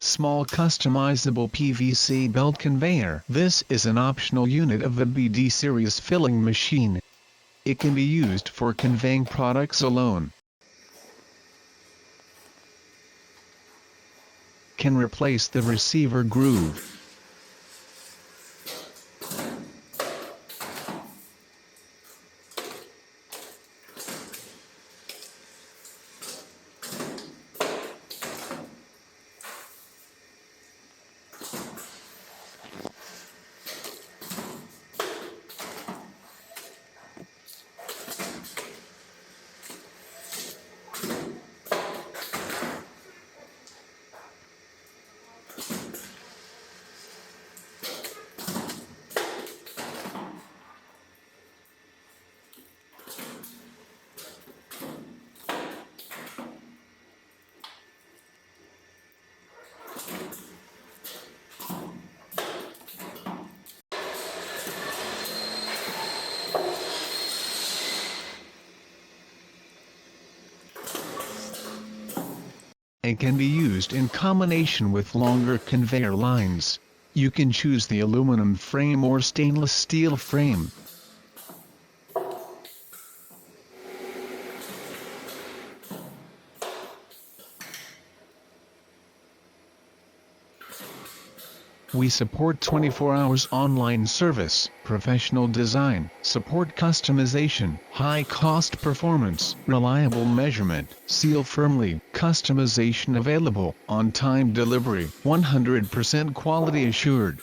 Small customizable PVC belt conveyor. This is an optional unit of the BD series filling machine. It can be used for conveying products alone. Can replace the receiver groove. And can be used in combination with longer conveyor lines. You can choose the aluminum frame or stainless steel frame. We support 24 hours online service, professional design, support customization, high-cost performance, reliable measurement, seal firmly, customization available, on-time delivery, 100% quality assured.